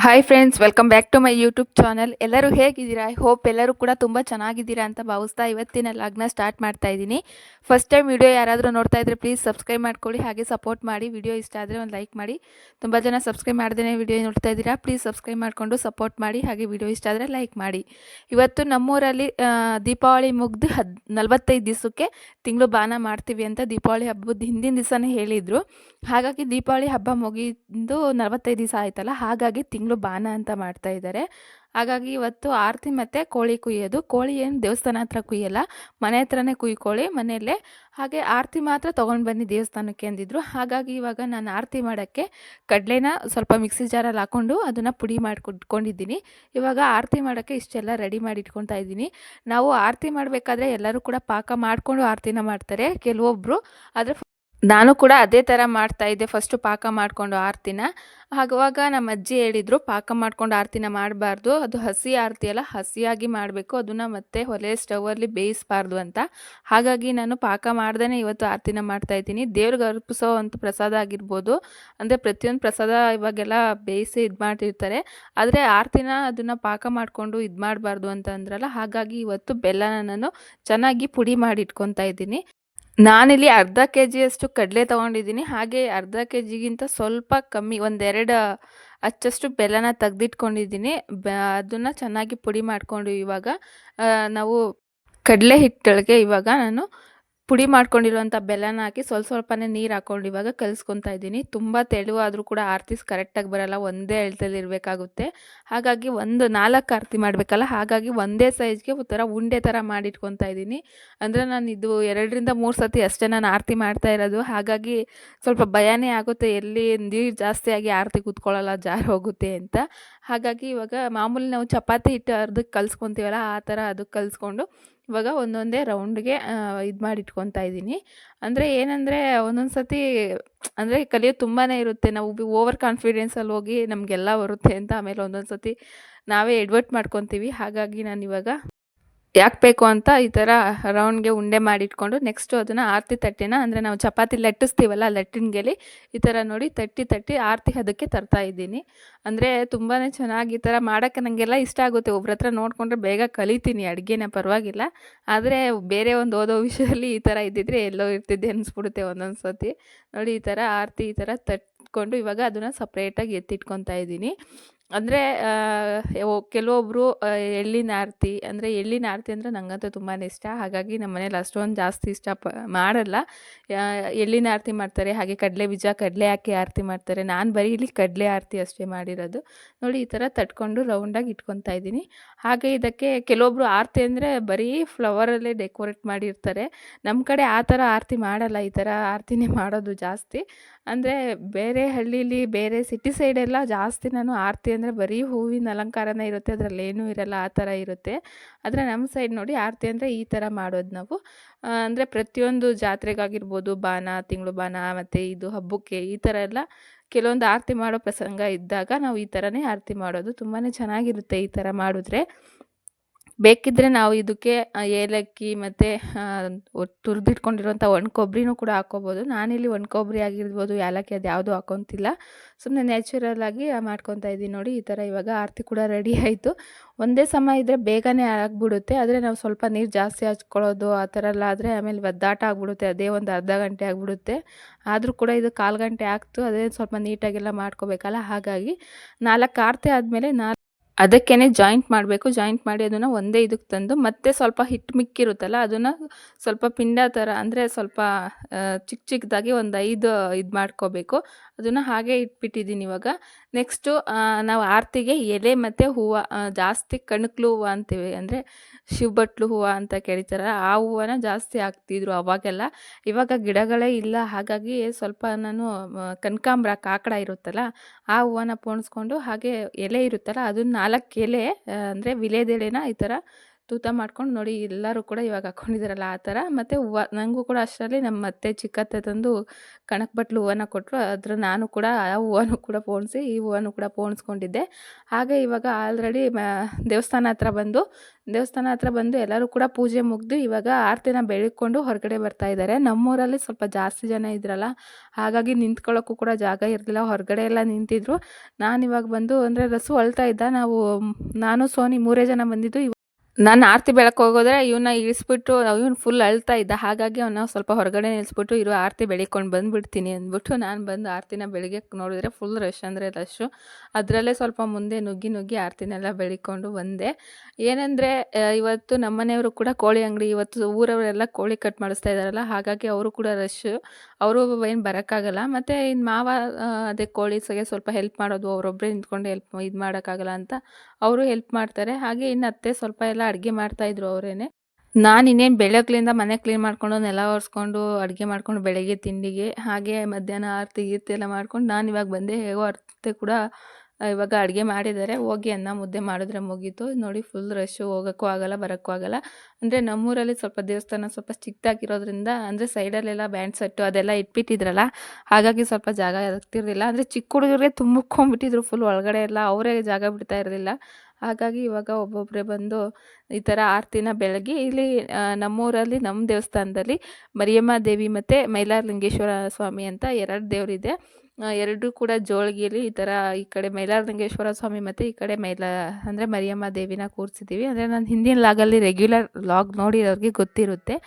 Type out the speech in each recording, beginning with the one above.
Hi friends, welcome back to my YouTube channel. ಎಲ್ಲರೂ ಹೇಗಿದ್ದೀರಾ? I hope ಎಲ್ಲರೂ ಕೂಡ ತುಂಬ ಚೆನ್ನಾಗಿದ್ದೀರಾ ಅಂತ ಭಾವಿಸ್ತಾ ಇವತ್ತಿನ ಲಾಗ್ನ ಸ್ಟಾರ್ಟ್ ಮಾಡ್ತಾ ಇದ್ದೀನಿ. ಫಸ್ಟ್ ಟೈಮ್ ವಿಡಿಯೋ ಯಾರಾದರೂ ನೋಡ್ತಾ ಇದ್ದರೆ ಪ್ಲೀಸ್ ಸಬ್ಸ್ಕ್ರೈಬ್ ಮಾಡ್ಕೊಳ್ಳಿ, ಹಾಗೆ ಸಪೋರ್ಟ್ ಮಾಡಿ. ವಿಡಿಯೋ ಇಷ್ಟ ಆದರೆ ಒಂದು ಲೈಕ್ ಮಾಡಿ. ತುಂಬ ಜನ ಸಬ್ಸ್ಕ್ರೈಬ್ ಮಾಡ್ದೇ ವಿಡಿಯೋ ನೋಡ್ತಾ ಇದ್ದೀರಾ, ಪ್ಲೀಸ್ ಸಬ್ಸ್ಕ್ರೈಬ್ ಮಾಡಿಕೊಂಡು ಸಪೋರ್ಟ್ ಮಾಡಿ, ಹಾಗೆ ವಿಡಿಯೋ ಇಷ್ಟ ಆದರೆ ಲೈಕ್ ಮಾಡಿ. ಇವತ್ತು ನಮ್ಮೂರಲ್ಲಿ ದೀಪಾವಳಿ ಮುಗ್ದು 45 ದಿವಸಕ್ಕೆ ತಿಂಗಳು ಬಾನ ಮಾಡ್ತೀವಿ ಅಂತ ದೀಪಾವಳಿ ಹಬ್ಬದ ಹಿಂದಿನ ದಿವಸನೇ ಹೇಳಿದರು. ಹಾಗಾಗಿ ದೀಪಾವಳಿ ಹಬ್ಬ ಮುಗಿದು 45 ದಿವಸ ಆಯ್ತಲ್ಲ, ಹಾಗಾಗಿ ತಿಂಗಳು ಬಾನ ಅಂತ ಮಾಡ್ತಾ ಇದ್ದಾರೆ. ಹಾಗಾಗಿ ಇವತ್ತು ಆರತಿ ಮತ್ತು ಕೋಳಿ ಕುಯ್ಯೋದು. ಕೋಳಿ ಏನು ದೇವಸ್ಥಾನ ಹತ್ರ ಕುಯ್ಯಲ್ಲ, ಮನೆ ಹತ್ರನೇ ಕುಯ್ಕೊಳ್ಳಿ ಮನೆಯಲ್ಲೇ. ಹಾಗೆ ಆರತಿ ಮಾತ್ರ ತೊಗೊಂಡು ಬನ್ನಿ ದೇವಸ್ಥಾನಕ್ಕೆ ಅಂದಿದ್ರು. ಹಾಗಾಗಿ ಇವಾಗ ನಾನು ಆರತಿ ಮಾಡೋಕ್ಕೆ ಕಡಲೆನ ಸ್ವಲ್ಪ ಮಿಕ್ಸಿ ಜಾರಲ್ಲಿ ಹಾಕ್ಕೊಂಡು ಅದನ್ನು ಪುಡಿ ಮಾಡಿಕೊಂಡಿದ್ದೀನಿ. ಇವಾಗ ಆರತಿ ಮಾಡೋಕ್ಕೆ ಇಷ್ಟೆಲ್ಲ ರೆಡಿ ಮಾಡಿ ಇಟ್ಕೊತಾ ಇದ್ದೀನಿ. ನಾವು ಆರತಿ ಮಾಡಬೇಕಾದ್ರೆ ಎಲ್ಲರೂ ಕೂಡ ಪಾಕ ಮಾಡಿಕೊಂಡು ಆರತಿನ ಮಾಡ್ತಾರೆ ಕೆಲವೊಬ್ಬರು, ಆದರೆ ನಾನು ಕೂಡ ಅದೇ ಥರ ಮಾಡ್ತಾಯಿದ್ದೆ. ಫಸ್ಟು ಪಾಕ ಮಾಡಿಕೊಂಡು ಆರತಿನ, ಆವಾಗ ನಮ್ಮ ಅಜ್ಜಿ ಹೇಳಿದರು ಪಾಕ ಮಾಡ್ಕೊಂಡು ಆರತಿನ ಮಾಡಬಾರ್ದು, ಅದು ಹಸಿ ಆರತಿ ಅಲ್ಲ, ಹಸಿಯಾಗಿ ಮಾಡಬೇಕು, ಅದನ್ನು ಮತ್ತೆ ಒಲೆ ಸ್ಟವಲ್ಲಿ ಬೇಯಿಸಬಾರ್ದು ಅಂತ. ಹಾಗಾಗಿ ನಾನು ಪಾಕ ಮಾಡ್ದೇ ಇವತ್ತು ಆರತಿನ ಮಾಡ್ತಾಯಿದ್ದೀನಿ. ದೇವ್ರಿಗೆ ಅರ್ಪಿಸೋ ಅಂಥ ಪ್ರಸಾದ ಆಗಿರ್ಬೋದು, ಅಂದರೆ ಪ್ರತಿಯೊಂದು ಪ್ರಸಾದ ಇವಾಗೆಲ್ಲ ಬೇಯಿಸಿ ಇದು ಮಾಡಿರ್ತಾರೆ, ಆದರೆ ಆರತಿನ ಅದನ್ನು ಪಾಕ ಮಾಡಿಕೊಂಡು ಇದು ಮಾಡಬಾರ್ದು ಅಂತ ಅಂದ್ರಲ್ಲ, ಹಾಗಾಗಿ ಇವತ್ತು ಬೆಲ್ಲನ ನಾನು ಚೆನ್ನಾಗಿ ಪುಡಿ ಮಾಡಿ ಇಟ್ಕೊತಾ ಇದ್ದೀನಿ. ನಾನಿಲ್ಲಿ ಅರ್ಧ ಕೆ ಜಿಯಷ್ಟು ಕಡಲೆ ತೊಗೊಂಡಿದ್ದೀನಿ. ಹಾಗೆ ಅರ್ಧ ಕೆ ಜಿಗಿಂತ ಸ್ವಲ್ಪ ಕಮ್ಮಿ, ಒಂದೆರಡು ಅಚ್ಚಷ್ಟು ಬೆಲ್ಲನ ತೆಗ್ದಿಟ್ಕೊಂಡಿದ್ದೀನಿ. ಅದನ್ನು ಚೆನ್ನಾಗಿ ಪುಡಿ ಮಾಡಿಕೊಂಡು ಇವಾಗ ನಾವು ಕಡಲೆ ಹಿಟ್ಟೊಳಗೆ ಇವಾಗ ನಾನು ಪುಡಿ ಮಾಡ್ಕೊಂಡಿರುವಂಥ ಬೆಲ್ಲನ ಹಾಕಿ ಸ್ವಲ್ಪನೇ ನೀರು ಹಾಕ್ಕೊಂಡು ಇವಾಗ ಕಲಿಸ್ಕೊತಾ ಇದ್ದೀನಿ. ತುಂಬ ತೆಳುವಾದರೂ ಕೂಡ ಆರತಿ ಕರೆಕ್ಟಾಗಿ ಬರೋಲ್ಲ, ಒಂದೇ ಅಳತೆಯಲ್ಲಿ ಇರಬೇಕಾಗುತ್ತೆ. ಹಾಗಾಗಿ 4 ಆರತಿ ಮಾಡಬೇಕಲ್ಲ, ಹಾಗಾಗಿ ಒಂದೇ ಸೈಜ್ಗೆ ಥರ ಉಂಡೆ ಥರ ಮಾಡಿಟ್ಕೊತಾ ಇದ್ದೀನಿ. ಅಂದರೆ ನಾನು ಇದು 2ರಿಂದ 3 ಸತಿ ಅಷ್ಟೇ ನಾನು ಆರತಿ ಮಾಡ್ತಾ ಇರೋದು. ಹಾಗಾಗಿ ಸ್ವಲ್ಪ ಭಯನೇ ಆಗುತ್ತೆ, ಎಲ್ಲಿ ನೀರು ಜಾಸ್ತಿ ಆಗಿ ಆರತಿ ಕೂತ್ಕೊಳ್ಳಲ್ಲ, ಜಾರು ಹೋಗುತ್ತೆ ಅಂತ. ಹಾಗಾಗಿ ಇವಾಗ ಮಾಮೂಲಿ ನಾವು ಚಪಾತಿ ಹಿಟ್ಟು ಅರ್ಧಕ್ಕೆ ಕಲಿಸ್ಕೊತೀವಲ್ಲ, ಆ ಥರ ಅದಕ್ಕೆ ಕಲಿಸ್ಕೊಂಡು ಇವಾಗ ಒಂದೊಂದೇ ರೌಂಡ್ಗೆ ಇದು ಮಾಡಿ ಇಟ್ಕೊತಾ ಇದ್ದೀನಿ. ಅಂದರೆ ಏನಂದರೆ ಒಂದೊಂದು ಸತಿ ಅಂದರೆ ಕಲಿಯೋದು ತುಂಬಾ ಇರುತ್ತೆ. ನಾವು ಓವರ್ ಕಾನ್ಫಿಡೆನ್ಸಲ್ಲಿ ಹೋಗಿ ನಮಗೆಲ್ಲ ಬರುತ್ತೆ ಅಂತ ಆಮೇಲೆ ಒಂದೊಂದು ಸತಿ ನಾವೇ ಎಡ್ವರ್ಟ್ ಮಾಡ್ಕೊತೀವಿ. ಹಾಗಾಗಿ ನಾನಿವಾಗ ಯಾಕೆ ಬೇಕು ಅಂತ ಈ ಥರ ರೌಂಡ್ಗೆ ಉಂಡೆ ಮಾಡಿಟ್ಕೊಂಡು ನೆಕ್ಸ್ಟು ಅದನ್ನು ಆರತಿ ತಟ್ಟೆನ, ಅಂದರೆ ನಾವು ಚಪಾತಿ ಲಟ್ಟಿಸ್ತೀವಲ್ಲ ಲಟ್ಟಿನ್ಗೆಲಿ, ಈ ಥರ ನೋಡಿ ತಟ್ಟಿ ಆರತಿ ಅದಕ್ಕೆ ತರ್ತಾ ಇದ್ದೀನಿ. ಅಂದರೆ ತುಂಬಾ ಚೆನ್ನಾಗಿ ಈ ಥರ ಮಾಡೋಕ್ಕೆ ನನಗೆಲ್ಲ ಇಷ್ಟ ಆಗುತ್ತೆ. ಒಬ್ರ ಹತ್ರ ನೋಡಿಕೊಂಡ್ರೆ ಬೇಗ ಕಲಿತೀನಿ ಅಡುಗೆನ, ಪರವಾಗಿಲ್ಲ. ಆದರೆ ಬೇರೆ ಒಂದು ಓದೋ ವಿಷಯದಲ್ಲಿ ಈ ಥರ ಇದ್ದಿದ್ರೆ ಎಲ್ಲೋ ಇರ್ತಿದ್ದೆ ಅನಿಸ್ಬಿಡುತ್ತೆ ಒಂದೊಂದು ಸತಿ. ನೋಡಿ ಈ ಥರ ಆರತಿ ಈ ಥರ ತಟ್ಕೊಂಡು ಇವಾಗ ಅದನ್ನು ಸಪ್ರೇಟಾಗಿ ಎತ್ತಿಟ್ಕೊತಾ ಇದ್ದೀನಿ. ಅಂದರೆ ಕೆಲವೊಬ್ಬರು ಎಳ್ಳಿನ ಆರತಿ, ಅಂದರೆ ಎಳ್ಳಿನ ಆರತಿ ಅಂದರೆ ನನಗಂತೂ ತುಂಬಾ ಇಷ್ಟ. ಹಾಗಾಗಿ ನಮ್ಮ ಮನೇಲಿ ಅಷ್ಟೊಂದು ಜಾಸ್ತಿ ಮಾಡಲ್ಲ. ಎಳ್ಳಿನ ಆರತಿ ಮಾಡ್ತಾರೆ, ಹಾಗೆ ಕಡಲೆ ಬೀಜ ಕಡಲೆ ಹಾಕಿ ಆರತಿ ಮಾಡ್ತಾರೆ. ನಾನು ಬರೀ ಇಲ್ಲಿ ಕಡಲೆ ಆರತಿ ಅಷ್ಟೇ ಮಾಡಿರೋದು. ನೋಡಿ ಈ ಥರ ತಟ್ಕೊಂಡು ರೌಂಡಾಗಿ ಇಟ್ಕೊತಾ ಇದ್ದೀನಿ. ಹಾಗೆ ಇದಕ್ಕೆ ಕೆಲವೊಬ್ಬರು ಆರತಿ ಅಂದರೆ ಬರೀ ಫ್ಲವರಲ್ಲೇ ಡೆಕೋರೇಟ್ ಮಾಡಿರ್ತಾರೆ. ನಮ್ಮ ಕಡೆ ಆ ಥರ ಆರತಿ ಮಾಡಲ್ಲ, ಈ ಥರ ಆರತಿನೇ ಮಾಡೋದು ಜಾಸ್ತಿ. ಅಂದರೆ ಬೇರೆ ಹಳ್ಳೀಲಿ, ಬೇರೆ ಸಿಟಿ ಸೈಡೆಲ್ಲ ಜಾಸ್ತಿ ನಾನು ಆರತಿ ಅಂದರೆ ಬರೀ ಹೂವಿನ ಅಲಂಕಾರನೇ ಇರುತ್ತೆ, ಅದರಲ್ಲಿ ಏನೂ ಇರಲ್ಲ, ಆ ಥರ ಇರುತ್ತೆ. ಆದರೆ ನಮ್ಮ ಸೈಡ್ ನೋಡಿ ಆರತಿ ಅಂದರೆ ಈ ಥರ ಮಾಡೋದು ನಾವು. ಅಂದರೆ ಪ್ರತಿಯೊಂದು ಜಾತ್ರೆಗಾಗಿರ್ಬೋದು, ಬಾನ, ತಿಂಗಳು ಬಾನ, ಮತ್ತು ಇದು ಹಬ್ಬಕ್ಕೆ ಈ ಥರ ಎಲ್ಲ ಕೆಲವೊಂದು ಆರತಿ ಮಾಡೋ ಪ್ರಸಂಗ ಇದ್ದಾಗ ನಾವು ಈ ಥರನೇ ಆರತಿ ಮಾಡೋದು. ತುಂಬಾ ಚೆನ್ನಾಗಿರುತ್ತೆ ಈ ಥರ ಮಾಡಿದ್ರೆ. ಬೇಕಿದ್ದರೆ ನಾವು ಇದಕ್ಕೆ ಏಲಕ್ಕಿ ಮತ್ತು ತುರಿದಿಟ್ಕೊಂಡಿರುವಂಥ ಒಣ ಕೊಬ್ಬರಿನೂ ಕೂಡ ಹಾಕ್ಕೋಬೋದು. ನಾನಿಲ್ಲಿ ಒಣ ಕೊಬ್ಬರಿ ಆಗಿರ್ಬೋದು, ಏಲಕ್ಕಿ ಅದು ಯಾವುದೂ ಹಾಕ್ಕೊತಿಲ್ಲ, ಸುಮ್ಮನೆ ನ್ಯಾಚುರಲಾಗಿ ಮಾಡ್ಕೊತಾ ಇದ್ದೀನಿ. ನೋಡಿ ಈ ಥರ ಇವಾಗ ಆರತಿ ಕೂಡ ರೆಡಿ ಆಯಿತು. ಒಂದೇ ಸಮ ಇದ್ದರೆ ಬೇಗನೆ ಆಗಿಬಿಡುತ್ತೆ, ಆದರೆ ನಾವು ಸ್ವಲ್ಪ ನೀರು ಜಾಸ್ತಿ ಹಚ್ಕೊಳ್ಳೋದು ಆ ಥರ ಎಲ್ಲ ಆದರೆ ಆಮೇಲೆ ಒದ್ದಾಟ ಆಗಿಬಿಡುತ್ತೆ, ಅದೇ ಒಂದು ಅರ್ಧ ಗಂಟೆ ಆಗಿಬಿಡುತ್ತೆ. ಆದರೂ ಕೂಡ ಇದು 1/4 ಗಂಟೆ ಆಗ್ತು, ಅದೇ ಸ್ವಲ್ಪ ನೀಟಾಗೆಲ್ಲ ಮಾಡ್ಕೋಬೇಕಲ್ಲ. ಹಾಗಾಗಿ 4 ಆರತಿ ಆದಮೇಲೆ ಅದಕ್ಕೇ ಜಾಯಿಂಟ್ ಮಾಡಬೇಕು. ಜಾಯಿಂಟ್ ಮಾಡಿ ಅದನ್ನು ಒಂದೇ ಇದಕ್ಕೆ ತಂದು ಮತ್ತೆ ಸ್ವಲ್ಪ ಹಿಟ್ಟು ಮಿಕ್ಕಿರುತ್ತಲ್ಲ, ಅದನ್ನು ಸ್ವಲ್ಪ ಪಿಂಡ ಥರ, ಅಂದರೆ ಸ್ವಲ್ಪ ಚಿಕ್ಕದಾಗಿ ಒಂದು 5 ಇದು ಮಾಡ್ಕೋಬೇಕು. ಅದನ್ನು ಹಾಗೆ ಇಟ್ಬಿಟ್ಟಿದ್ದೀನಿ ಇವಾಗ. ನೆಕ್ಸ್ಟು ನಾವು ಆರತಿಗೆ ಎಲೆ ಮತ್ತು ಹೂವು, ಜಾಸ್ತಿ ಕಣಕ್ಲು ಹೂವು ಅಂತೀವಿ, ಅಂದರೆ ಶಿವಬಟ್ಲು ಹೂವು ಅಂತ ಕರೀತಾರಲ್ಲ, ಆ ಹೂವನ್ನ ಜಾಸ್ತಿ ಹಾಕ್ತಿದ್ರು ಅವಾಗೆಲ್ಲ. ಇವಾಗ ಗಿಡಗಳೇ ಇಲ್ಲ, ಹಾಗಾಗಿ ಸ್ವಲ್ಪ ನಾನು ಕನಕಾಂಬ್ರ ಕಾಕಡ ಇರುತ್ತಲ್ಲ, ಆ ಹೂವನ್ನ ಪೋಣಿಸ್ಕೊಂಡು, ಹಾಗೆ ಎಲೆ ಇರುತ್ತಲ್ಲ ಅದನ್ನ 4 ಎಲೆ, ಅಂದರೆ ವಿಲೇದೆಲೆನ ಈ ಥರ ತೂತ ಮಾಡ್ಕೊಂಡು ನೋಡಿ ಎಲ್ಲರೂ ಕೂಡ ಇವಾಗ ಹಾಕ್ಕೊಂಡಿದ್ದಾರಲ್ಲ ಆ ಥರ. ಮತ್ತು ಹೂವು ನನಗೂ ಕೂಡ ಅಷ್ಟರಲ್ಲಿ ನಮ್ಮ ಅತ್ತೆ ಚಿಕ್ಕತ್ತೆ ತಂದು ಕಣಕ್ ಬಟ್ಲು ಹೂವನ್ನ ಕೊಟ್ಟರು. ಅದ್ರ ನಾನು ಕೂಡ ಆ ಹೂವನೂ ಕೂಡ ಪೋಣಿಸಿ ಈ ಹೂವನೂ ಕೂಡ ಪೋಣಿಸ್ಕೊಂಡಿದ್ದೆ. ಹಾಗೆ ಇವಾಗ ಆಲ್ರೆಡಿ ದೇವಸ್ಥಾನ ಹತ್ರ ಬಂದು ಎಲ್ಲರೂ ಕೂಡ ಪೂಜೆ ಮುಗಿದು ಇವಾಗ ಆರತಿನ ಬೆಳಗ್ಕೊಂಡು ಹೊರಗಡೆ ಬರ್ತಾ ಇದ್ದಾರೆ. ನಮ್ಮೂರಲ್ಲಿ ಸ್ವಲ್ಪ ಜಾಸ್ತಿ ಜನ ಇದ್ರಲ್ಲ, ಹಾಗಾಗಿ ನಿಂತ್ಕೊಳ್ಳೋಕ್ಕೂ ಕೂಡ ಜಾಗ ಇರಲಿಲ್ಲ, ಹೊರಗಡೆ ಎಲ್ಲ ನಿಂತಿದ್ರು. ನಾನಿವಾಗ ಬಂದು ಅಂದರೆ ರಸು ಅಳ್ತಾ ಇದ್ದ. ನಾನು ಸೋನಿ ಮೂರೇ ಜನ ಬಂದಿದ್ದು. ನಾನು ಆರತಿ ಬೆಳಕ್ಕೆ ಹೋಗೋದ್ರೆ ಇವನ್ನ ಇಳಿಸ್ಬಿಟ್ಟು ಇವನು ಫುಲ್ ಅಳ್ತಾ ಇದ್ದ. ಹಾಗಾಗಿ ಅವನ್ನ ಸ್ವಲ್ಪ ಹೊರಗಡೆ ನಿಲ್ಲಿಸ್ಬಿಟ್ಟು ಇರು ಆರತಿ ಬೆಳಿಕೊಂಡು ಬಂದುಬಿಡ್ತೀನಿ ಅಂದ್ಬಿಟ್ಟು ನಾನು ಬಂದು ಆರತಿನ ಬೆಳಗ್ಗೆ ನೋಡಿದ್ರೆ ಫುಲ್ ರಶ್ ಅಂದರೆ ರಶ್ಶು. ಅದರಲ್ಲೇ ಸ್ವಲ್ಪ ಮುಂದೆ ನುಗ್ಗಿ ಆರತಿನೆಲ್ಲ ಬೆಳಿಕೊಂಡು ಬಂದೆ. ಏನಂದರೆ ಇವತ್ತು ನಮ್ಮ ಮನೆಯವರು ಕೂಡ ಕೋಳಿ ಅಂಗಡಿ, ಇವತ್ತು ಊರವರೆಲ್ಲ ಕೋಳಿ ಕಟ್ ಮಾಡಿಸ್ತಾ ಇದ್ದಾರಲ್ಲ, ಹಾಗಾಗಿ ಅವರು ಕೂಡ ರಶ್ಶು. ಅವರು ಏನು ಬರೋಕ್ಕಾಗಲ್ಲ. ಮತ್ತು ಇನ್ನು ಮಾವ ಅದೇ ಕೋಳಿಸ್ಗೆ ಸ್ವಲ್ಪ ಹೆಲ್ಪ್ ಮಾಡೋದು, ಅವರೊಬ್ಬರೇ ನಿಂತ್ಕೊಂಡು ಇದು ಮಾಡೋಕ್ಕಾಗಲ್ಲ ಅಂತ ಅವರು ಹೆಲ್ಪ್ ಮಾಡ್ತಾರೆ. ಹಾಗೆ ಇನ್ನು ಅತ್ತೆ ಸ್ವಲ್ಪ ಎಲ್ಲ ಅಡುಗೆ ಮಾಡ್ತಾಯಿದ್ರು ಅವರೇನೆ. ನಾನು ಇನ್ನೇನು ಬೆಳಗ್ಲಿಂದ ಮನೆ ಕ್ಲೀನ್ ಮಾಡ್ಕೊಂಡು ನೆಲ ಒರೆಸ್ಕೊಂಡು ಅಡುಗೆ ಮಾಡ್ಕೊಂಡು ಬೆಳಗ್ಗೆ ತಿಂಡಿಗೆ, ಹಾಗೆ ಮಧ್ಯಾಹ್ನ ಆರತಿ ಗೀರ್ತಿ ಎಲ್ಲ ಮಾಡ್ಕೊಂಡು ನಾನು ಇವಾಗ ಬಂದೆ. ಹೇಗೋ ಅತ್ತೆ ಕೂಡ ಇವಾಗ ಅಡುಗೆ ಮಾಡಿದ್ದಾರೆ. ಹೋಗಿ ಅನ್ನ ಮುದ್ದೆ ಮಾಡಿದ್ರೆ ಮುಗೀತು. ನೋಡಿ ಫುಲ್ ರಶ್ಶು, ಹೋಗೋಕ್ಕೂ ಆಗಲ್ಲ ಬರೋಕ್ಕೂ ಆಗಲ್ಲ. ಅಂದರೆ ನಮ್ಮೂರಲ್ಲಿ ಸ್ವಲ್ಪ ದೇವಸ್ಥಾನ ಸ್ವಲ್ಪ ಚಿಕ್ಕದಾಗಿರೋದ್ರಿಂದ, ಅಂದರೆ ಸೈಡಲ್ಲೆಲ್ಲ ಬ್ಯಾಂಡ್ ಸೆಟ್ಟು ಅದೆಲ್ಲ ಇಟ್ಬಿಟ್ಟಿದ್ರಲ್ಲ, ಹಾಗಾಗಿ ಸ್ವಲ್ಪ ಜಾಗ ಆಗ್ತಿರಲಿಲ್ಲ. ಅಂದರೆ ಚಿಕ್ಕ ಹುಡುಗರಿಗೆ ತುಂಬಿಕೊಂಡ್ಬಿಟ್ಟಿದ್ರು ಫುಲ್ ಒಳಗಡೆ ಎಲ್ಲ, ಅವರೇ ಜಾಗ ಬಿಡ್ತಾ ಇರಲಿಲ್ಲ. ಹಾಗಾಗಿ ಇವಾಗ ಒಬ್ಬೊಬ್ಬರೇ ಬಂದು ಈ ಥರ ಆರತಿನ ಬೆಳಗ್ಗೆ ಇಲ್ಲಿ ನಮ್ಮೂರಲ್ಲಿ ನಮ್ಮ ದೇವಸ್ಥಾನದಲ್ಲಿ ಮರಿಯಮ್ಮ ದೇವಿ ಮತ್ತು ಮೈಲಾರಲಿಂಗೇಶ್ವರ ಸ್ವಾಮಿ ಅಂತ 2 ದೇವರಿದೆ. ಎರಡೂ ಕೂಡ ಜೋಳಿಗೆಯಲ್ಲಿ ಈ ಥರ ಈ ಕಡೆ ಮೈಲಾರಲಿಂಗೇಶ್ವರ ಸ್ವಾಮಿ ಮತ್ತು ಈ ಕಡೆ ಅಂದರೆ ಮರಿಯಮ್ಮ ದೇವಿನ ಕೂರಿಸಿದ್ದೀವಿ. ಅಂದರೆ ನಾನು ಹಿಂದಿನ ಲಾಗಲ್ಲಿ ರೆಗ್ಯುಲರ್ ಲಾಗ್ ನೋಡಿರೋರಿಗೆ ಗೊತ್ತಿರುತ್ತೆ.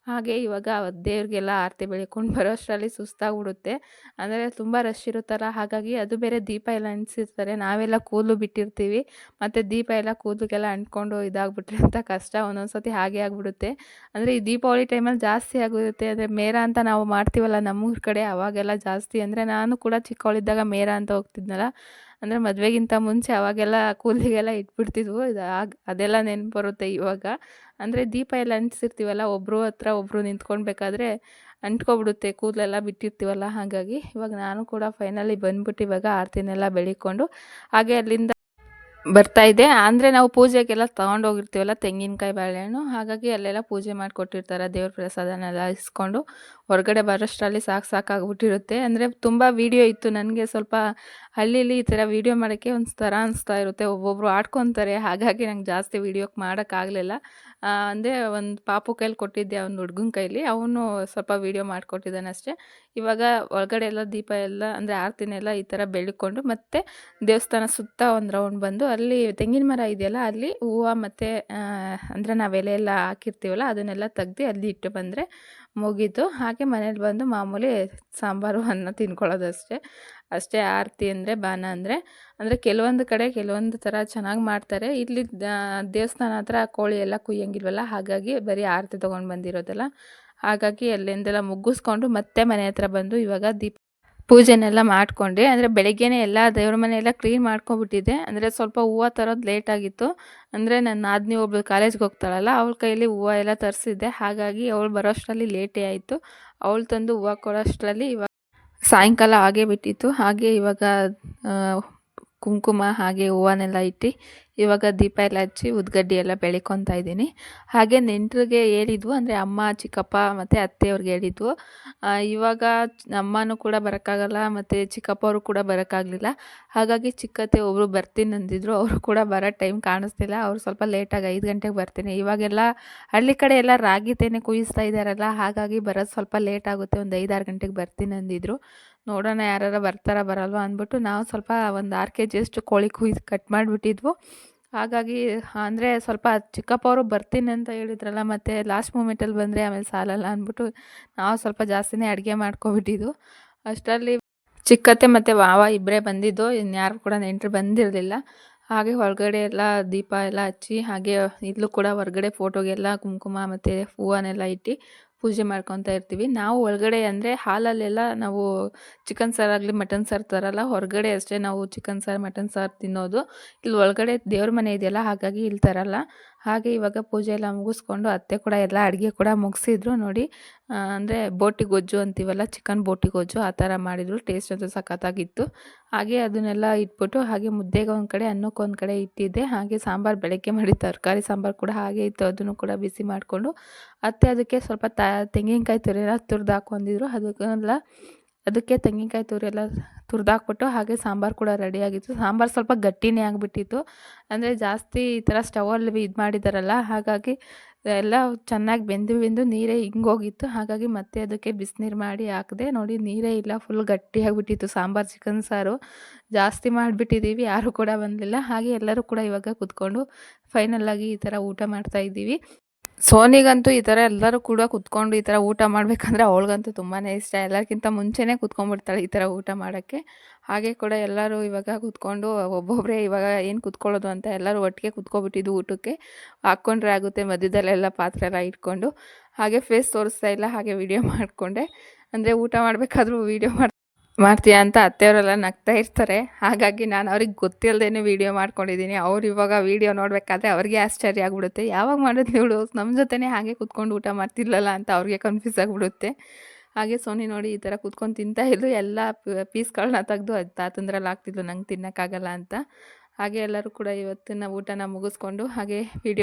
ಹಾಗೆ ಇವಾಗ ದೇವ್ರಿಗೆಲ್ಲ ಆರತಿ ಬೆಳ್ಕೊಂಡು ಬರೋ ಅಷ್ಟರಲ್ಲಿ ಸುಸ್ತಾಗ್ಬಿಡುತ್ತೆ. ಅಂದರೆ ತುಂಬ ರಶ್ ಇರುತ್ತಲ್ಲ, ಹಾಗಾಗಿ ಅದು ಬೇರೆ ದೀಪ ಎಲ್ಲ ಅಂಟಿಸಿರ್ತಾರೆ. ನಾವೆಲ್ಲ ಕೂದಲು ಬಿಟ್ಟಿರ್ತೀವಿ, ಮತ್ತು ದೀಪ ಎಲ್ಲ ಕೂದಲಿಗೆಲ್ಲ ಅಂಟ್ಕೊಂಡು ಇದಾಗ್ಬಿಟ್ರೆ ಅಂತ ಕಷ್ಟ. ಒಂದೊಂದು ಸತಿ ಹಾಗೆ ಆಗಿಬಿಡುತ್ತೆ. ಅಂದರೆ ಈ ದೀಪಾವಳಿ ಟೈಮಲ್ಲಿ ಜಾಸ್ತಿ ಆಗಿರುತ್ತೆ. ಅಂದರೆ ಮೇರ ಅಂತ ನಾವು ಮಾಡ್ತೀವಲ್ಲ ನಮ್ಮೂರ ಕಡೆ, ಅವಾಗೆಲ್ಲ ಜಾಸ್ತಿ. ಅಂದರೆ ನಾನು ಕೂಡ ಚಿಕ್ಕವಳಿದ್ದಾಗ ಮೇರ ಅಂತ ಹೋಗ್ತಿದ್ನಲ್ಲ, ಅಂದರೆ ಮದುವೆಗಿಂತ ಮುಂಚೆ ಅವಾಗೆಲ್ಲ ಕೂದಲಿಗೆಲ್ಲ ಇಟ್ಬಿಡ್ತಿದ್ವು. ಅದೆಲ್ಲ ನೆನಪು ಬರುತ್ತೆ ಇವಾಗ. ಅಂದರೆ ದೀಪ ಎಲ್ಲ ಅಂಟಿಸಿರ್ತೀವಲ್ಲ, ಒಬ್ಬರು ಹತ್ರ ಒಬ್ಬರು ನಿಂತ್ಕೊಳ್ಬೇಕಾದ್ರೆ ಅಂಟ್ಕೊಬಿಡುತ್ತೆ, ಕೂದಲೆಲ್ಲ ಬಿಟ್ಟಿರ್ತೀವಲ್ಲ. ಹಾಗಾಗಿ ಇವಾಗ ನಾನು ಕೂಡ ಫೈನಲಿ ಬಂದ್ಬಿಟ್ಟು ಇವಾಗ ಆರತಿನೆಲ್ಲ ಬೆಳಿಕೊಂಡು ಹಾಗೆ ಅಲ್ಲಿಂದ ಬರ್ತಾಯಿದ್ದೆ. ಅಂದರೆ ನಾವು ಪೂಜೆಗೆಲ್ಲ ತೊಗೊಂಡೋಗಿರ್ತೀವಲ್ಲ ತೆಂಗಿನಕಾಯಿ ಬಾಳೆಹಣ್ಣು, ಹಾಗಾಗಿ ಅಲ್ಲೆಲ್ಲ ಪೂಜೆ ಮಾಡಿಕೊಟ್ಟಿರ್ತಾರೆ. ದೇವ್ರ ಪ್ರಸಾದನೆಲ್ಲ ಇಸ್ಕೊಂಡು ಹೊರಗಡೆ ಬರೋಷ್ಟರಲ್ಲಿ ಸಾಕಾಗ್ಬಿಟ್ಟಿರುತ್ತೆ. ಅಂದರೆ ತುಂಬ ವೀಡಿಯೋ ಇತ್ತು ನನಗೆ. ಸ್ವಲ್ಪ ಹಳ್ಳೀಲಿ ಈ ಥರ ವೀಡಿಯೋ ಮಾಡೋಕ್ಕೆ ಒಂದು ಥರ ಅನಿಸ್ತಾ ಇರುತ್ತೆ. ಒಬ್ಬೊಬ್ಬರು ಆಡ್ಕೊತಾರೆ, ಹಾಗಾಗಿ ನಂಗೆ ಜಾಸ್ತಿ ವೀಡಿಯೋಕ್ಕೆ ಮಾಡೋಕ್ಕಾಗಲಿಲ್ಲ. ಅಂದರೆ ಒಂದು ಪಾಪು ಕೈಲಿ ಕೊಟ್ಟಿದ್ದೆ, ಅವ್ನ ಹುಡ್ಗನ ಕೈಲಿ, ಅವನು ಸ್ವಲ್ಪ ವೀಡಿಯೋ ಮಾಡಿಕೊಟ್ಟಿದ್ದಾನೆ ಅಷ್ಟೇ. ಇವಾಗ ಒಳಗಡೆ ಎಲ್ಲ ದೀಪ ಎಲ್ಲ ಅಂದರೆ ಆರತಿನೆಲ್ಲ ಈ ಥರ ಬೆಳ್ಕೊಂಡು ಮತ್ತೆ ದೇವಸ್ಥಾನ ಸುತ್ತ ಒಂದು ರೌಂಡ್ ಬಂದು ಅಲ್ಲಿ ತೆಂಗಿನ ಮರ ಇದೆಯಲ್ಲ, ಅಲ್ಲಿ ಹೂವು ಮತ್ತು ಅಂದರೆ ನಾವು ಎಲೆ ಎಲ್ಲ ಹಾಕಿರ್ತೀವಲ್ಲ ಅದನ್ನೆಲ್ಲ ತೆಗ್ದು ಅಲ್ಲಿ ಇಟ್ಟು ಬಂದರೆ ಮುಗೀತು. ಹಾಗೆ ಮನೇಲಿ ಬಂದು ಮಾಮೂಲಿ ಸಾಂಬಾರು ಅನ್ನ ತಿನ್ಕೊಳ್ಳೋದಷ್ಟೇ. ಅಷ್ಟೇ ಆರತಿ ಅಂದರೆ ಬಾನ ಅಂದರೆ ಕೆಲವೊಂದು ಕಡೆ ಕೆಲವೊಂದು ಥರ ಚೆನ್ನಾಗಿ ಮಾಡ್ತಾರೆ. ಇಲ್ಲಿ ದೇವಸ್ಥಾನ ಹತ್ರ ಕೋಳಿ ಎಲ್ಲ ಕುಯ್ಯಂಗಿಲ್ವಲ್ಲ, ಹಾಗಾಗಿ ಬರೀ ಆರತಿ ತೊಗೊಂಡು ಬಂದಿರೋದಲ್ಲ, ಹಾಗಾಗಿ ಅಲ್ಲಿಂದೆಲ್ಲ ಮುಗಿಸ್ಕೊಂಡು ಮತ್ತೆ ಮನೆ ಹತ್ರ ಬಂದು ಇವಾಗ ಪೂಜೆನೆಲ್ಲ ಮಾಡಿಕೊಂಡೆ. ಅಂದರೆ ಬೆಳಗ್ಗೆನೇ ಎಲ್ಲ ದೇವ್ರ ಮನೆಯೆಲ್ಲ ಕ್ಲೀನ್ ಮಾಡ್ಕೊಬಿಟ್ಟಿದ್ದೆ. ಅಂದರೆ ಸ್ವಲ್ಪ ಹೂವು ತರೋದು ಲೇಟಾಗಿತ್ತು. ಅಂದರೆ ನನ್ನ ನಾದಿನಿ ಒಬ್ಬಳು ಕಾಲೇಜ್ಗೆ ಹೋಗ್ತಾಳಲ್ಲ, ಅವಳ ಕೈಯಲ್ಲಿ ಹೂವು ಎಲ್ಲ ತರಿಸಿದ್ದೆ. ಹಾಗಾಗಿ ಅವಳು ಬರೋಷ್ಟರಲ್ಲಿ ಲೇಟೇ ಆಯಿತು. ಅವಳು ತಂದು ಹೂವು ಕೊಡೋಷ್ಟರಲ್ಲಿ ಇವಾಗ ಸಾಯಂಕಾಲ ಆಗೇ ಬಿಟ್ಟಿತ್ತು. ಹಾಗೆ ಇವಾಗ ಕುಂಕುಮ ಹಾಗೆ ಹೂವನ್ನೆಲ್ಲ ಇಟ್ಟು ಇವಾಗ ದೀಪ ಎಲ್ಲ ಹಚ್ಚಿ ಉದ್ಗಡ್ಡಿ ಎಲ್ಲ ಬೆಳ್ಕೊತಾ ಇದ್ದೀನಿ. ಹಾಗೆ ನೆಂಟರಿಗೆ ಹೇಳಿದ್ವು, ಅಂದರೆ ಅಮ್ಮ, ಚಿಕ್ಕಪ್ಪ ಮತ್ತು ಅತ್ತೆಯವ್ರಿಗೆ ಹೇಳಿದ್ವು. ಇವಾಗ ಅಮ್ಮನೂ ಕೂಡ ಬರೋಕ್ಕಾಗಲ್ಲ ಮತ್ತು ಚಿಕ್ಕಪ್ಪವರು ಕೂಡ ಬರೋಕ್ಕಾಗಲಿಲ್ಲ. ಹಾಗಾಗಿ ಚಿಕ್ಕತ್ತೆ ಒಬ್ಬರು ಬರ್ತೀನಿ ಅಂದಿದ್ರು, ಅವರು ಕೂಡ ಬರೋ ಟೈಮ್ ಕಾಣಿಸ್ತಿಲ್ಲ. ಅವರು ಸ್ವಲ್ಪ ಲೇಟಾಗಿ 5 ಗಂಟೆಗೆ ಬರ್ತೀನಿ. ಇವಾಗೆಲ್ಲ ಹಳ್ಳಿ ಕಡೆ ಎಲ್ಲ ರಾಗಿ ತೆನೆ ಕುಯ್ಯಿಸ್ತಾ ಇದ್ದಾರಲ್ಲ, ಹಾಗಾಗಿ ಬರೋದು ಸ್ವಲ್ಪ ಲೇಟ್ ಆಗುತ್ತೆ. ಒಂದು 5-6 ಗಂಟೆಗೆ ಬರ್ತೀನಿ ಅಂದಿದ್ರು. ನೋಡೋಣ ಯಾರು ಬರ್ತಾರಾ ಬರಲ್ವ ಅಂದ್ಬಿಟ್ಟು ನಾವು ಸ್ವಲ್ಪ ಒಂದು 6 kg ಅಷ್ಟು ಕೋಳಿ ಕಟ್ ಮಾಡಿಬಿಟ್ಟಿದ್ವು. ಹಾಗಾಗಿ ಅಂದರೆ ಸ್ವಲ್ಪ ಚಿಕ್ಕಪ್ಪವರು ಬರ್ತೀನಿ ಅಂತ ಹೇಳಿದ್ರಲ್ಲ, ಮತ್ತು ಲಾಸ್ಟ್ ಮೂಮೆಂಟಲ್ಲಿ ಬಂದರೆ ಆಮೇಲೆ ಸಾಲಲ್ಲ ಅಂದ್ಬಿಟ್ಟು ನಾವು ಸ್ವಲ್ಪ ಜಾಸ್ತಿನೇ ಅಡುಗೆ ಮಾಡ್ಕೊಬಿಟ್ಟಿದ್ವು. ಅಷ್ಟರಲ್ಲಿ ಚಿಕ್ಕತ್ತೆ ಮತ್ತು ಮಾವ ಇಬ್ಬರೇ ಬಂದಿದ್ದು, ಇನ್ಯಾರು ಕೂಡ ನೆಂಟರು ಬಂದಿರಲಿಲ್ಲ. ಹಾಗೆ ಹೊರಗಡೆ ಎಲ್ಲ ದೀಪ ಎಲ್ಲ ಹಚ್ಚಿ, ಹಾಗೆ ಇಲ್ಲೂ ಕೂಡ ಹೊರಗಡೆ ಫೋಟೋಗೆಲ್ಲ ಕುಂಕುಮ ಮತ್ತು ಹೂವನ್ನೆಲ್ಲ ಇಟ್ಟು ಪೂಜೆ ಮಾಡ್ಕೊತಾ ಇರ್ತೀವಿ. ನಾವು ಒಳಗಡೆ ಅಂದರೆ ಹಾಲಲ್ಲೆಲ್ಲ ನಾವು ಚಿಕನ್ ಸಾರಾಗಲಿ ಮಟನ್ ಸಾರು ತರಲ್ಲ, ಹೊರಗಡೆ ಅಷ್ಟೇ ನಾವು ಚಿಕನ್ ಸಾರು ಮಟನ್ ಸಾರು ತಿನ್ನೋದು. ಇಲ್ಲಿ ಒಳಗಡೆ ದೇವ್ರ ಮನೆ ಇದೆಯಲ್ಲ, ಹಾಗಾಗಿ ಇಲ್ಲಿ ತರಲ್ಲ. ಹಾಗೆ ಇವಾಗ ಪೂಜೆ ಎಲ್ಲ ಮುಗಿಸ್ಕೊಂಡು ಅತ್ತೆ ಕೂಡ ಎಲ್ಲ ಅಡುಗೆ ಕೂಡ ಮುಗಿಸಿದ್ರು ನೋಡಿ. ಅಂದರೆ ಬೋಟಿ ಗೊಜ್ಜು ಅಂತೀವಲ್ಲ, ಚಿಕನ್ ಬೋಟಿ ಗೊಜ್ಜು ಆ ಥರ ಮಾಡಿದರು. ಟೇಸ್ಟ್ ಅಂತೂ ಸಖತ್ತಾಗಿತ್ತು. ಹಾಗೆ ಅದನ್ನೆಲ್ಲ ಇಟ್ಬಿಟ್ಟು ಹಾಗೆ ಮುದ್ದೆಗೆ ಒಂದು ಕಡೆ, ಅನ್ನಕ್ಕೆ ಒಂದು ಕಡೆ ಇಟ್ಟಿದ್ದೆ. ಹಾಗೆ ಸಾಂಬಾರು ಬೆಳಗ್ಗೆ ಮಾಡಿದ ತರಕಾರಿ ಸಾಂಬಾರು ಕೂಡ ಹಾಗೆ ಇತ್ತು, ಅದನ್ನು ಕೂಡ ಬಿಸಿ ಮಾಡಿಕೊಂಡು ಅತ್ತೆ ಅದಕ್ಕೆ ಸ್ವಲ್ಪ ತೆಂಗಿನಕಾಯಿ ತುರಿಯೆಲ್ಲ ತುರಿದು ಹಾಕ್ಕೊಂಡಿದ್ರು. ಅದಕ್ಕೆ ತೆಂಗಿನಕಾಯಿ ತುರಿ ಎಲ್ಲ ತುರಿದಾಕ್ಬಿಟ್ಟು ಹಾಗೆ ಸಾಂಬಾರು ಕೂಡ ರೆಡಿಯಾಗಿತ್ತು. ಸಾಂಬಾರು ಸ್ವಲ್ಪ ಗಟ್ಟಿನೇ ಆಗಿಬಿಟ್ಟಿತ್ತು, ಅಂದರೆ ಜಾಸ್ತಿ ಈ ಥರ ಸ್ಟವಲ್ಲಿ ಇದು ಮಾಡಿದಾರಲ್ಲ, ಹಾಗಾಗಿ ಎಲ್ಲ ಚೆನ್ನಾಗಿ ಬೆಂದು ನೀರೇ ಹಿಂಗೋಗಿತ್ತು. ಹಾಗಾಗಿ ಮತ್ತೆ ಅದಕ್ಕೆ ಬಿಸಿನೀರು ಮಾಡಿ ಹಾಕಿದೆ. ನೋಡಿ ನೀರೇ ಇಲ್ಲ, ಫುಲ್ ಗಟ್ಟಿಯಾಗಿಬಿಟ್ಟಿತ್ತು ಸಾಂಬಾರು. ಚಿಕನ್ ಸಾರು ಜಾಸ್ತಿ ಮಾಡಿಬಿಟ್ಟಿದ್ದೀವಿ, ಯಾರೂ ಕೂಡ ಬಂದಿಲ್ಲ. ಹಾಗೆ ಎಲ್ಲರೂ ಕೂಡ ಇವಾಗ ಕೂತ್ಕೊಂಡು ಫೈನಲ್ಲಾಗಿ ಈ ಥರ ಊಟ ಮಾಡ್ತಾಯಿದ್ದೀವಿ. ಸೋನಿಗಂತೂ ಈ ಥರ ಎಲ್ಲರೂ ಕೂಡ ಕುತ್ಕೊಂಡು ಈ ಥರ ಊಟ ಮಾಡಬೇಕಂದ್ರೆ ಅವಳಿಗಂತೂ ತುಂಬಾ ಇಷ್ಟ. ಎಲ್ಲರಿಗಿಂತ ಮುಂಚೆನೇ ಕುತ್ಕೊಂಡ್ಬಿಡ್ತಾಳೆ ಈ ಥರ ಊಟ ಮಾಡೋಕ್ಕೆ. ಹಾಗೆ ಕೂಡ ಎಲ್ಲರೂ ಇವಾಗ ಕೂತ್ಕೊಂಡು ಒಬ್ಬೊಬ್ಬರೇ ಇವಾಗ ಏನು ಕುತ್ಕೊಳ್ಳೋದು ಅಂತ ಎಲ್ಲರೂ ಒಟ್ಟಿಗೆ ಕುತ್ಕೊಬಿಟ್ಟಿದ್ದು ಊಟಕ್ಕೆ. ಹಾಕ್ಕೊಂಡ್ರೆ ಆಗುತ್ತೆ, ಮಧ್ಯದಲ್ಲೆಲ್ಲ ಪಾತ್ರೆ ಎಲ್ಲ ಇಟ್ಕೊಂಡು. ಹಾಗೆ ಫೇಸ್ ತೋರಿಸ್ತಾ ಇಲ್ಲ, ಹಾಗೆ ವೀಡಿಯೋ ಮಾಡಿಕೊಂಡೆ. ಅಂದರೆ ಊಟ ಮಾಡಬೇಕಾದ್ರೂ ವೀಡಿಯೋ ಮಾಡ್ತೀಯಾ ಅಂತ ಅತ್ತೆಯವರೆಲ್ಲ ನಗ್ತಾ ಇರ್ತಾರೆ. ಹಾಗಾಗಿ ನಾನು ಅವ್ರಿಗೆ ಗೊತ್ತಿಲ್ಲದೇನೆ ವೀಡಿಯೋ ಮಾಡ್ಕೊಂಡಿದ್ದೀನಿ. ಅವ್ರು ಇವಾಗ ವೀಡಿಯೋ ನೋಡಬೇಕಾದ್ರೆ ಅವ್ರಿಗೆ ಆಶ್ಚರ್ಯ ಆಗಿಬಿಡುತ್ತೆ, ಯಾವಾಗ ಮಾಡಿದ್ಲು ಇವಳು ನಮ್ಮ ಜೊತೆನೇ ಹಾಗೆ ಕುತ್ಕೊಂಡು ಊಟ ಮಾಡ್ತಿರ್ಲಲ್ಲ ಅಂತ ಅವ್ರಿಗೆ ಕನ್ಫ್ಯೂಸ್ ಆಗಿಬಿಡುತ್ತೆ. ಹಾಗೆ ಸೋನಿ ನೋಡಿ ಈ ಥರ ಕುತ್ಕೊಂಡು ತಿಂತಾಯಿದ್ಲು. ಎಲ್ಲ ಪೀಸ್ಗಳನ್ನ ತೆಗೆದು ತಾತಂದ್ರಲ್ಲಿ ಹಾಕ್ತಿದ್ಲು, ನಂಗೆ ತಿನ್ನೋಕ್ಕಾಗಲ್ಲ ಅಂತ. ಹಾಗೆ ಎಲ್ಲರೂ ಕೂಡ ಇವತ್ತಿನ ಊಟನ ಮುಗಿಸ್ಕೊಂಡು ಹಾಗೆ ವೀಡಿಯೋ